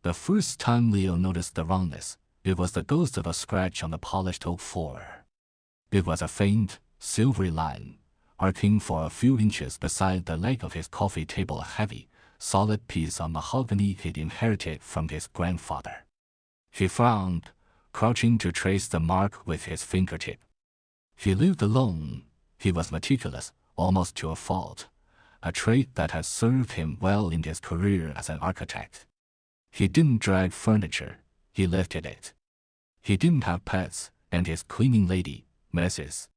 The first time Leo noticed the wrongness, it was the ghost of a scratch on the polished oak floor. It was a faint, silvery line, arcing for a few inches beside the leg of his coffee table, a heavy, solid piece of mahogany he'd inherited from his grandfather. He frowned, crouching to trace the mark with his fingertip. He lived alone. He was meticulous, almost to a fault, a trait that had served him well in his career as an architect. He didn't drag furniture, he lifted it. He didn't have pets, and his cleaning lady, Mrs.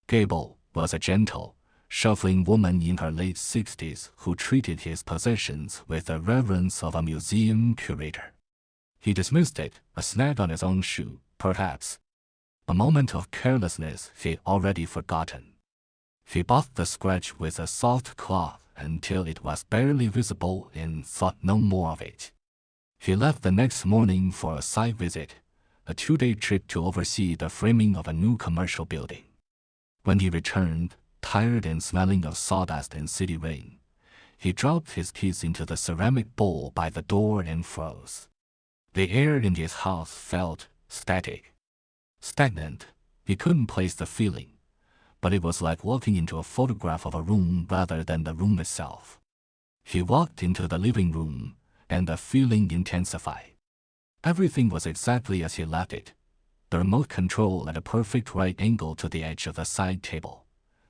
Gable, was a gentle, shuffling woman in her late 60s who treated his possessions with the reverence of a museum curator. He dismissed it, a snag on his own shoe, perhaps. A moment of carelessness he'd already forgotten. He bought the scratch with a soft cloth until it was barely visible and thought no more of it. He left the next morning for a site visit, a 2-day trip to oversee the framing of a new commercial building. When he returned, tired and smelling of sawdust and city rain, he dropped his keys into the ceramic bowl by the door and froze. The air in his house felt static. Stagnant. He couldn't place the feeling, but it was like walking into a photograph of a room rather than the room itself. He walked into the living room, and the feeling intensified. Everything was exactly as he left it. The remote control at a perfect right angle to the edge of the side table,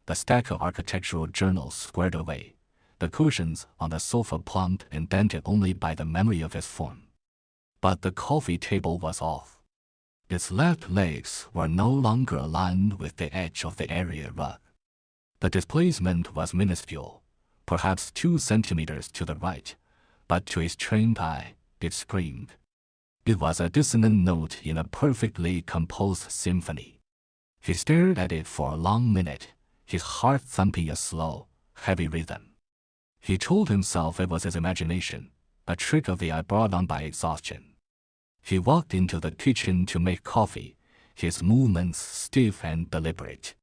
the stack of architectural journals squared away, the cushions on the sofa plumped and dented only by the memory of his form. But the coffee table was off. Its left legs were no longer aligned with the edge of the area rug. The displacement was minuscule, perhaps 2 centimeters to the right, but to his trained eye, it screamed. It was a dissonant note in a perfectly composed symphony. He stared at it for a long minute, his heart thumping a slow, heavy rhythm. He told himself it was his imagination, a trick of the eye brought on by exhaustion. He walked into the kitchen to make coffee, his movements stiff and deliberate.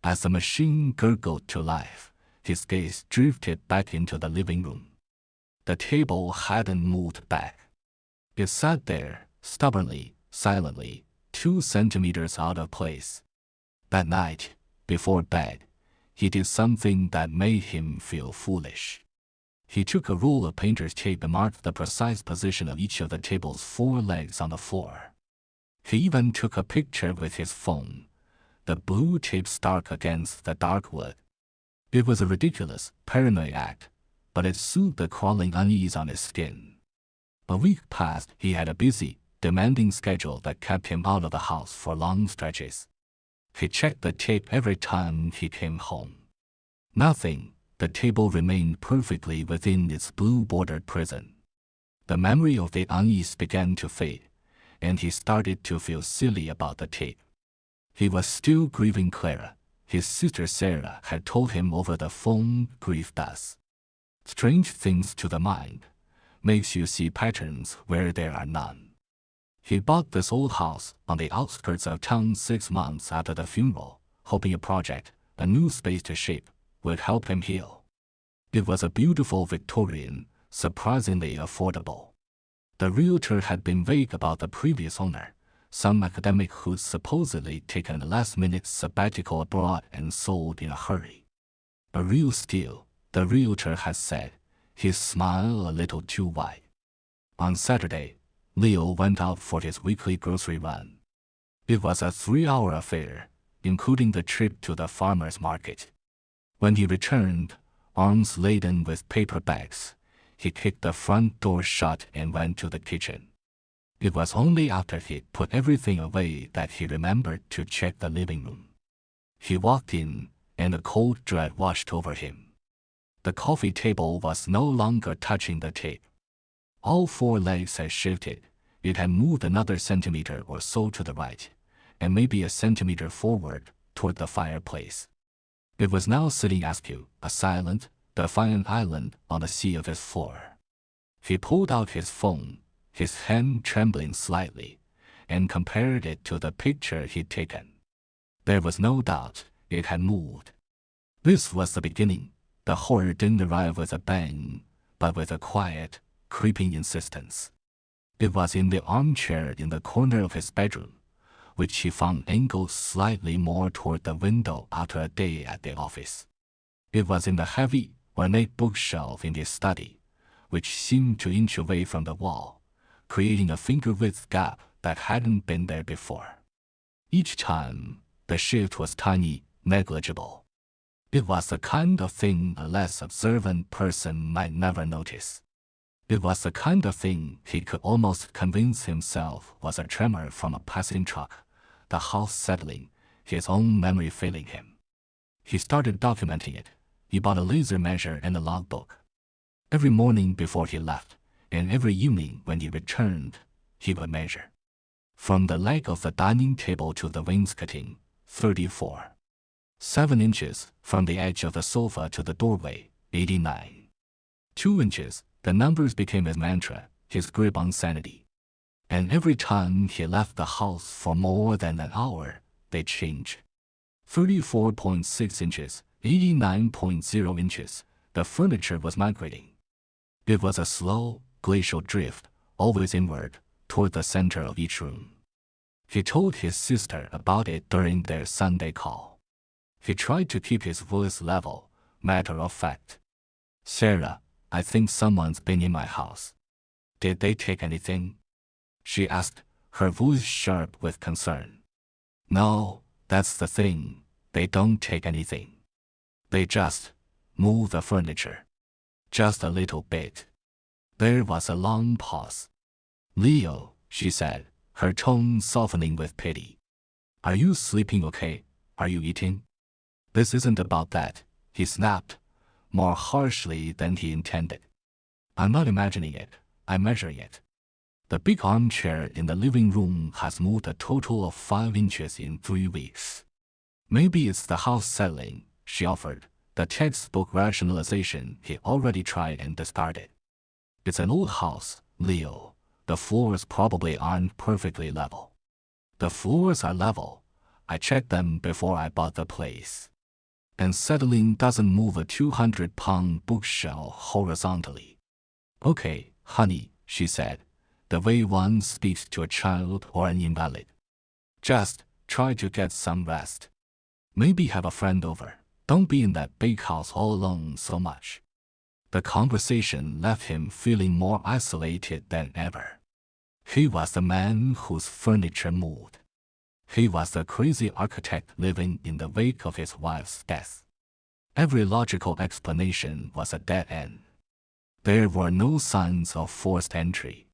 As the machine gurgled to life, his gaze drifted back into the living room. The table hadn't moved back. It sat there, stubbornly, silently, 2 centimeters out of place. That night, before bed, he did something that made him feel foolish. He took a roll of painter's tape and marked the precise position of each of the table's 4 legs on the floor. He even took a picture with his phone, the blue tape stark against the dark wood. It was a ridiculous, paranoid act, but it soothed the crawling unease on his skin. A week passed. He had a busy, demanding schedule that kept him out of the house for long stretches. He checked the tape every time he came home. Nothing. The table remained perfectly within its blue-bordered prison. The memory of the unease began to fade, and he started to feel silly about the tape. He was still grieving Clara. His sister Sarah had told him over the phone, grief does strange things to the mind, makes you see patterns where there are none. He bought this old house on the outskirts of town 6 months after the funeral, hoping a project, a new space to shape, would help him heal. It was a beautiful Victorian, surprisingly affordable. The realtor had been vague about the previous owner, some academic who'd supposedly taken a last-minute sabbatical abroad and sold in a hurry. A real steal, the realtor had said, his smile a little too wide. On Saturday, Leo went out for his weekly grocery run. It was a 3-hour affair, including the trip to the farmer's market. When he returned, arms laden with paper bags, he kicked the front door shut and went to the kitchen. It was only after he'd put everything away that he remembered to check the living room. He walked in, and a cold dread washed over him. The coffee table was no longer touching the tape. All 4 legs had shifted. It had moved another centimeter or so to the right, and maybe a centimeter forward toward the fireplace. It was now sitting askew, a silent, defiant island on the sea of his floor. He pulled out his phone, his hand trembling slightly, and compared it to the picture he'd taken. There was no doubt it had moved. This was the beginning. The horror didn't arrive with a bang, but with a quiet, creeping insistence. It was in the armchair in the corner of his bedroom, which he found angled slightly more toward the window after a day at the office. It was in the heavy, ornate bookshelf in his study, which seemed to inch away from the wall, creating a finger-width gap that hadn't been there before. Each time, the shift was tiny, negligible. It was the kind of thing a less observant person might never notice. It was the kind of thing he could almost convince himself was a tremor from a passing truck, the house settling, his own memory failing him. He started documenting it. He bought a laser measure and a logbook. Every morning before he left, and every evening when he returned, he would measure. From the leg of the dining table to the wainscoting, 34. 7 inches, from the edge of the sofa to the doorway, 89. 2 inches, the numbers became his mantra, his grip on sanity. And every time he left the house for more than an hour, they changed. 34.6 inches, 89.0 inches, the furniture was migrating. It was a slow, glacial drift, always inward, toward the center of each room. He told his sister about it during their Sunday call. He tried to keep his voice level, matter of fact. "Sarah, I think someone's been in my house. Did they take anything?" she asked, her voice sharp with concern. "No, that's the thing. They don't take anything. They just move the furniture. Just a little bit." There was a long pause. "Leo," she said, her tone softening with pity. "Are you sleeping okay? Are you eating?" "This isn't about that," he snapped, more harshly than he intended. "I'm not imagining it, I'm measuring it. The big armchair in the living room has moved a total of 5 inches in 3 weeks. Maybe it's the house settling," she offered, the textbook rationalization he already tried and discarded. "It's an old house, Leo. The floors probably aren't perfectly level." "The floors are level. I checked them before I bought the place. And settling doesn't move a 200-pound bookshelf horizontally." "Okay, honey," she said, the way one speaks to a child or an invalid. "Just try to get some rest. Maybe have a friend over. Don't be in that big house all alone so much." The conversation left him feeling more isolated than ever. He was the man whose furniture moved. He was the crazy architect living in the wake of his wife's death. Every logical explanation was a dead end. There were no signs of forced entry.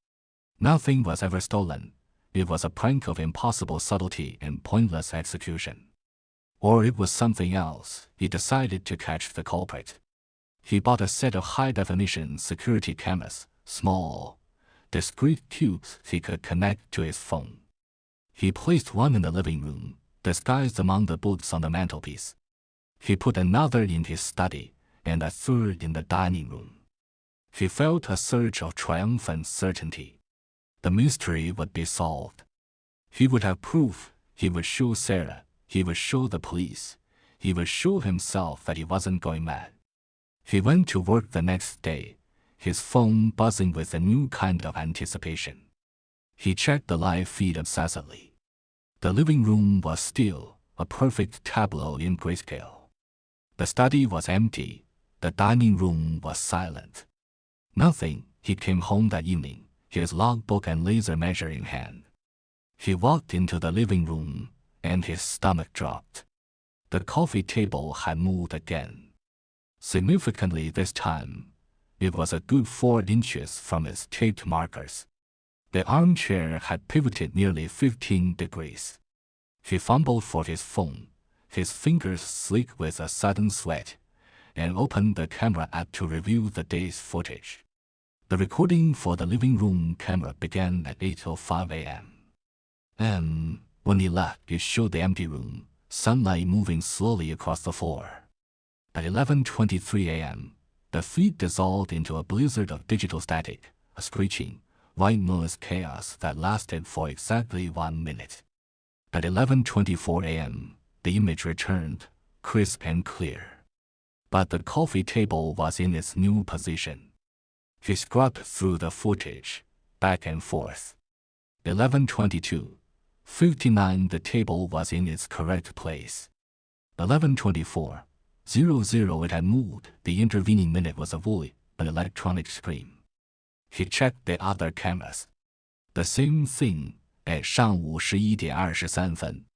Nothing was ever stolen. It was a prank of impossible subtlety and pointless execution. Or it was something else. He decided to catch the culprit. He bought a set of high-definition security cameras, small, discrete tubes he could connect to his phone. He placed one in the living room, disguised among the books on the mantelpiece. He put another in his study, and a third in the dining room. He felt a surge of triumphant certainty. The mystery would be solved. He would have proof. He would show Sarah. He would show the police. He would show himself that he wasn't going mad. He went to work the next day, his phone buzzing with a new kind of anticipation. He checked the live feed obsessively. The living room was still, a perfect tableau in grayscale. The study was empty. The dining room was silent. Nothing. He came home that evening, his logbook and laser measure in hand. He walked into the living room, and his stomach dropped. The coffee table had moved again. Significantly this time, it was a good 4 inches from its taped markers. The armchair had pivoted nearly 15 degrees. He fumbled for his phone, his fingers slick with a sudden sweat, and opened the camera app to review the day's footage. The recording for the living room camera began at 8:05 a.m. And when he left, it showed the empty room, sunlight moving slowly across the floor. At 11:23 a.m., the feed dissolved into a blizzard of digital static, a screeching, white noise chaos that lasted for exactly 1 minute. At 11:24 a.m., the image returned, crisp and clear. But the coffee table was in its new position. He scrubbed through the footage, back and forth. 11:22:59 The table was in its correct place. 11:24:00 It had moved. The intervening minute was a void, an electronic scream. He checked the other cameras. The same thing at 上午11点23分.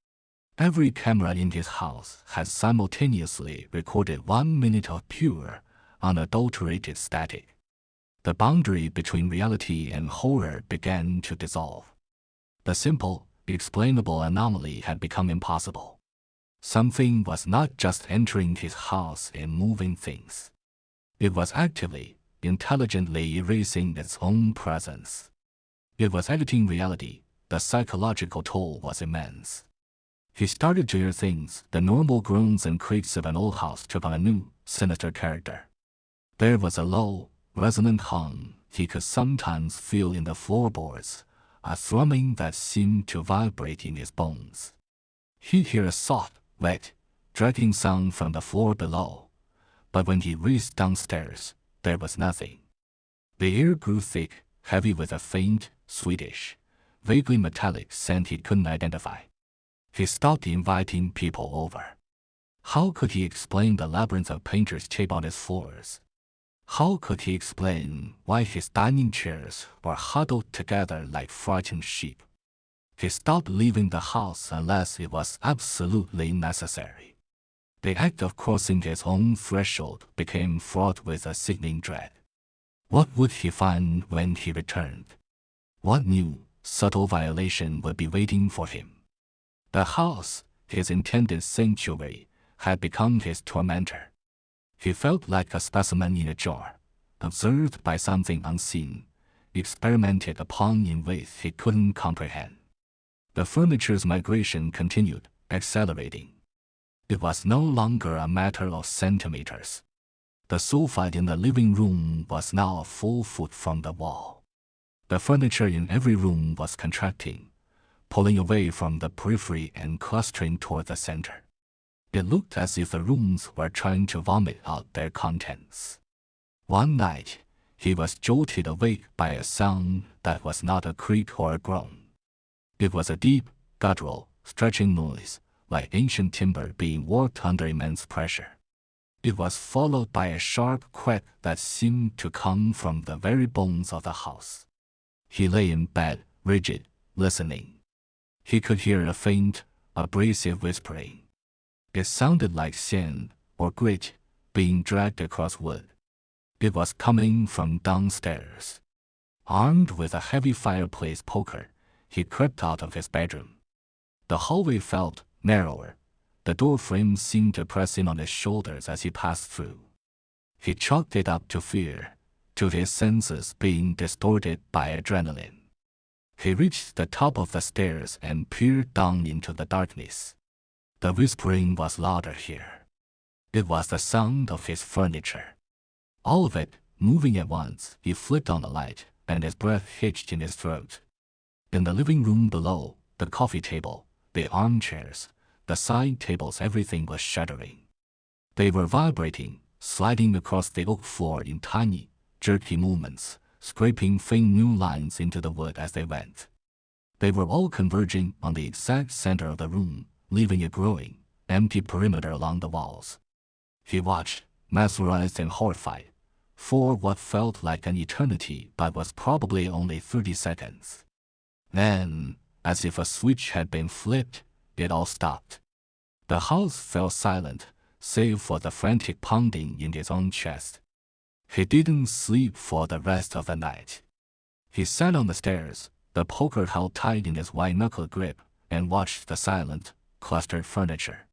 Every camera in his house had simultaneously recorded 1 minute of pure, unadulterated static. The boundary between reality and horror began to dissolve. The simple, explainable anomaly had become impossible. Something was not just entering his house and moving things. It was actively, intelligently erasing its own presence. It was editing reality. The psychological toll was immense. He started to hear things. The normal groans and creaks of an old house took on a new, sinister character. There was a low, resonant hum he could sometimes feel in the floorboards, a thrumming that seemed to vibrate in his bones. He'd hear a soft, wet, dragging sound from the floor below, but when he raced downstairs, there was nothing. The air grew thick, heavy with a faint, sweetish, vaguely metallic scent he couldn't identify. He stopped inviting people over. How could he explain the labyrinth of painter's tape on his floors? How could he explain why his dining chairs were huddled together like frightened sheep? He stopped leaving the house unless it was absolutely necessary. The act of crossing his own threshold became fraught with a sickening dread. What would he find when he returned? What new, subtle violation would be waiting for him? The house, his intended sanctuary, had become his tormentor. He felt like a specimen in a jar, observed by something unseen, experimented upon in ways he couldn't comprehend. The furniture's migration continued, accelerating. It was no longer a matter of centimeters. The sofa in the living room was now a full foot from the wall. The furniture in every room was contracting, pulling away from the periphery and clustering toward the center. It looked as if the rooms were trying to vomit out their contents. One night, he was jolted awake by a sound that was not a creak or a groan. It was a deep, guttural, stretching noise, like ancient timber being worked under immense pressure. It was followed by a sharp quack that seemed to come from the very bones of the house. He lay in bed, rigid, listening. He could hear a faint, abrasive whispering. It sounded like sand, or grit, being dragged across wood. It was coming from downstairs. Armed with a heavy fireplace poker, he crept out of his bedroom. The hallway felt narrower. The door frame seemed to press in on his shoulders as he passed through. He chalked it up to fear, to his senses being distorted by adrenaline. He reached the top of the stairs and peered down into the darkness. The whispering was louder here. It was the sound of his furniture. All of it, moving at once. He flicked on the light, and his breath hitched in his throat. In the living room below, the coffee table, the armchairs, the side tables, everything was shuddering. They were vibrating, sliding across the oak floor in tiny, jerky movements, scraping faint new lines into the wood as they went. They were all converging on the exact center of the room, leaving a growing, empty perimeter along the walls. He watched, mesmerized and horrified, for what felt like an eternity but was probably only 30 seconds. Then, as if a switch had been flipped, it all stopped. The house fell silent, save for the frantic pounding in his own chest. He didn't sleep for the rest of the night. He sat on the stairs, the poker held tight in his white-knuckle grip, and watched the silent, clustered furniture.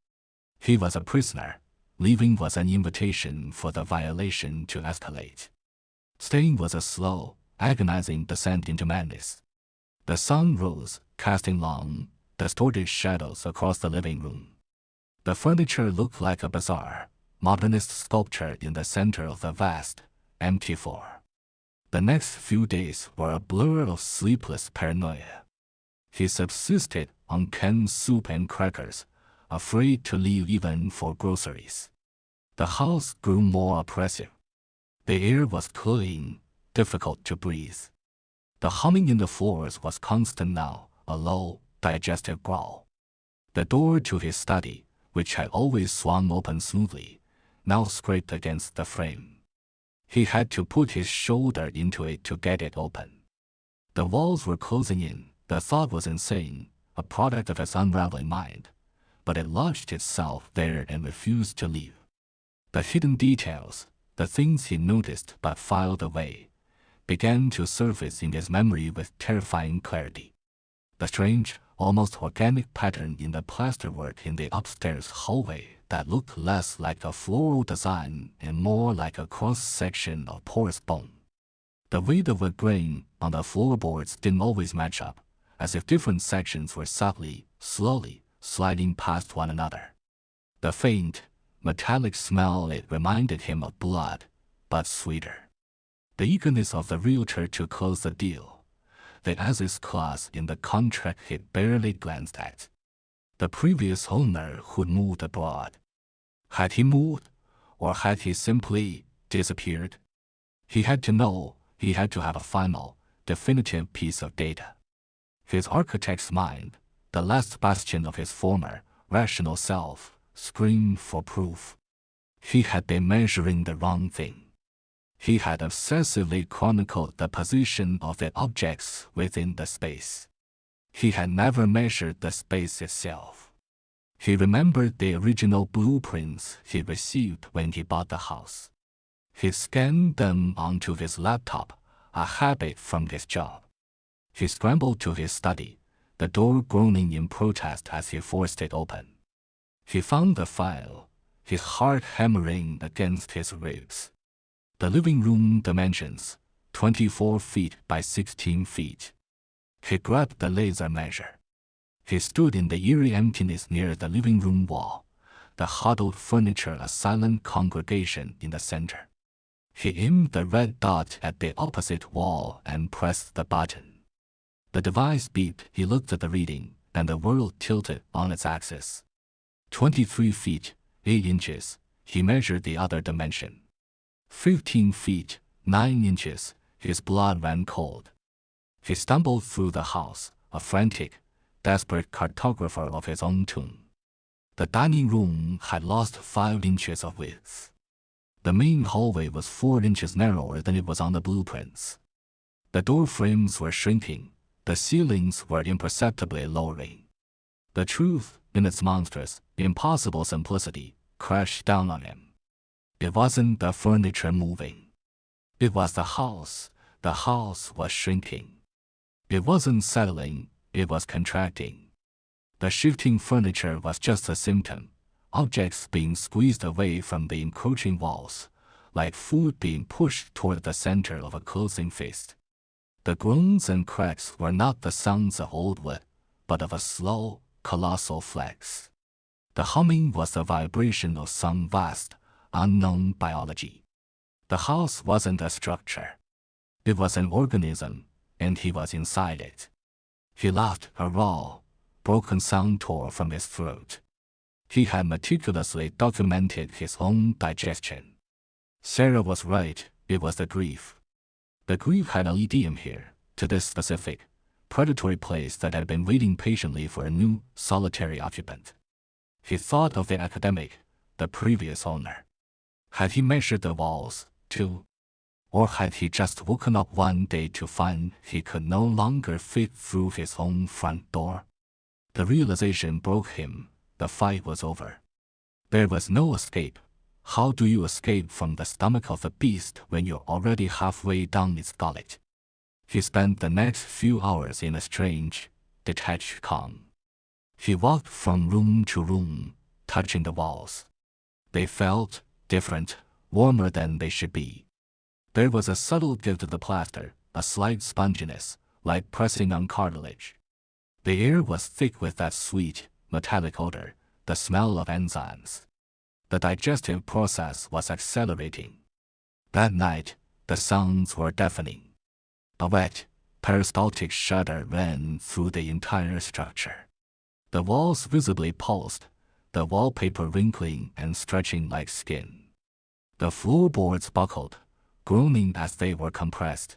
He was a prisoner. Leaving was an invitation for the violation to escalate. Staying was a slow, agonizing descent into madness. The sun rose, casting long, distorted shadows across the living room. The furniture looked like a bizarre, modernist sculpture in the center of the vast, empty floor. The next few days were a blur of sleepless paranoia. He subsisted on canned soup and crackers, afraid to leave even for groceries. The house grew more oppressive. The air was cloying, difficult to breathe. The humming in the floors was constant now, a low, digestive growl. The door to his study, which had always swung open smoothly, now scraped against the frame. He had to put his shoulder into it to get it open. The walls were closing in. The thought was insane, a product of his unraveling mind, but it lodged itself there and refused to leave. The hidden details, the things he noticed but filed away, began to surface in his memory with terrifying clarity. The strange, almost organic pattern in the plasterwork in the upstairs hallway that looked less like a floral design and more like a cross-section of porous bone. The way the wood grain on the floorboards didn't always match up, as if different sections were subtly, slowly, sliding past one another. The faint, metallic smell, it reminded him of blood, but sweeter. The eagerness of the realtor to close the deal, the as-is clause in the contract he'd barely glanced at. The previous owner who'd moved abroad. Had he moved, or had he simply disappeared? He had to know. He had to have a final, definitive piece of data. His architect's mind, the last bastion of his former, rational self, screamed for proof. He had been measuring the wrong thing. He had obsessively chronicled the position of the objects within the space. He had never measured the space itself. He remembered the original blueprints he received when he bought the house. He scanned them onto his laptop, a habit from his job. He scrambled to his study, the door groaning in protest as he forced it open. He found the file, his heart hammering against his ribs. The living room dimensions, 24 feet by 16 feet. He grabbed the laser measure. He stood in the eerie emptiness near the living room wall, the huddled furniture a silent congregation in the center. He aimed the red dot at the opposite wall and pressed the button. The device beeped. He looked at the reading, and the world tilted on its axis. 23 feet, 8 inches, he measured the other dimension. 15 feet, 9 inches, his blood ran cold. He stumbled through the house, a frantic, desperate cartographer of his own tomb. The dining room had lost 5 inches of width. The main hallway was 4 inches narrower than it was on the blueprints. The door frames were shrinking, the ceilings were imperceptibly lowering. The truth, in its monstrous, impossible simplicity, crashed down on him. It wasn't the furniture moving. It was the house. The house was shrinking. It wasn't settling, it was contracting. The shifting furniture was just a symptom, objects being squeezed away from the encroaching walls, like food being pushed toward the center of a closing fist. The groans and cracks were not the sounds of old wood, but of a slow, colossal flex. The humming was the vibration of some vast, unknown biology. The house wasn't a structure. It was an organism, and he was inside it. He laughed. A raw, broken sound tore from his throat. He had meticulously documented his own digestion. Sarah was right, it was the grief. The grief had an idiom here, to this specific, predatory place that had been waiting patiently for a new, solitary occupant. He thought of the academic, the previous owner. Had he measured the walls, too? Or had he just woken up one day to find he could no longer fit through his own front door? The realization broke him. The fight was over. There was no escape. How do you escape from the stomach of a beast when you're already halfway down its gullet? He spent the next few hours in a strange, detached calm. He walked from room to room, touching the walls. They felt different, warmer than they should be. There was a subtle give to the plaster, a slight sponginess, like pressing on cartilage. The air was thick with that sweet, metallic odor, the smell of enzymes. The digestive process was accelerating. That night, the sounds were deafening. A wet, peristaltic shudder ran through the entire structure. The walls visibly pulsed, the wallpaper wrinkling and stretching like skin. The floorboards buckled, groaning as they were compressed.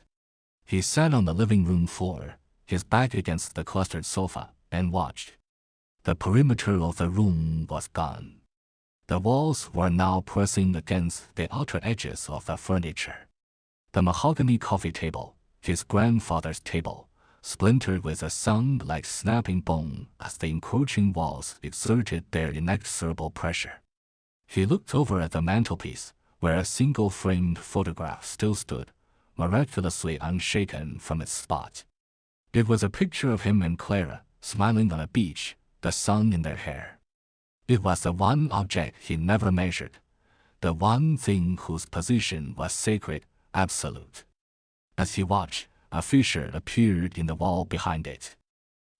He sat on the living room floor, his back against the clustered sofa, and watched. The perimeter of the room was gone. The walls were now pressing against the outer edges of the furniture. The mahogany coffee table, his grandfather's table, splintered with a sound like snapping bone as the encroaching walls exerted their inexorable pressure. He looked over at the mantelpiece, where a single framed photograph still stood, miraculously unshaken from its spot. It was a picture of him and Clara, smiling on a beach, the sun in their hair. It was the one object he never measured, the one thing whose position was sacred, absolute. As he watched, a fissure appeared in the wall behind it.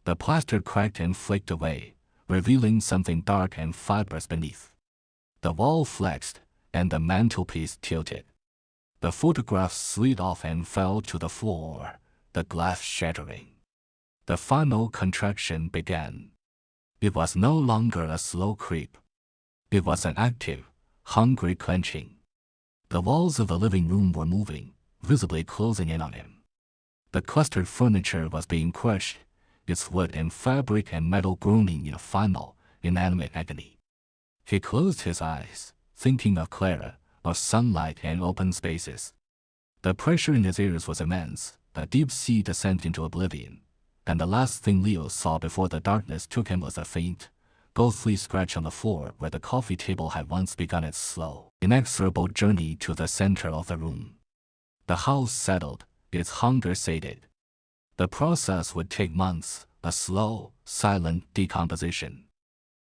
The plaster cracked and flaked away, revealing something dark and fibrous beneath. The wall flexed, and the mantelpiece tilted. The photograph slid off and fell to the floor, the glass shattering. The final contraction began. It was no longer a slow creep. It was an active, hungry clenching. The walls of the living room were moving, visibly closing in on him. The clustered furniture was being crushed, its wood and fabric and metal groaning in a final, inanimate agony. He closed his eyes, thinking of Clara, of sunlight and open spaces. The pressure in his ears was immense, a deep-sea descent into oblivion, and the last thing Leo saw before the darkness took him was a faint, ghostly scratch on the floor where the coffee table had once begun its slow, inexorable journey to the center of the room. The house settled, its hunger sated. The process would take months, a slow, silent decomposition.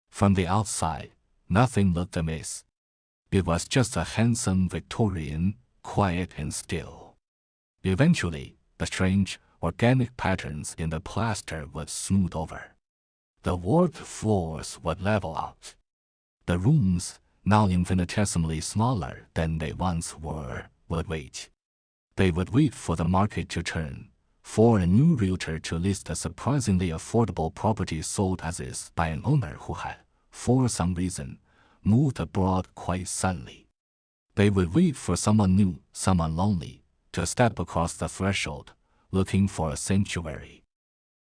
From the outside, nothing looked amiss. It was just a handsome Victorian, quiet and still. Eventually, the strange, organic patterns in the plaster would smooth over. The warped floors would level out. The rooms, now infinitesimally smaller than they once were, would wait. They would wait for the market to turn, for a new realtor to list a surprisingly affordable property sold as is by an owner who had, for some reason, moved abroad quite suddenly. They would wait for someone new, someone lonely, to step across the threshold, looking for a sanctuary.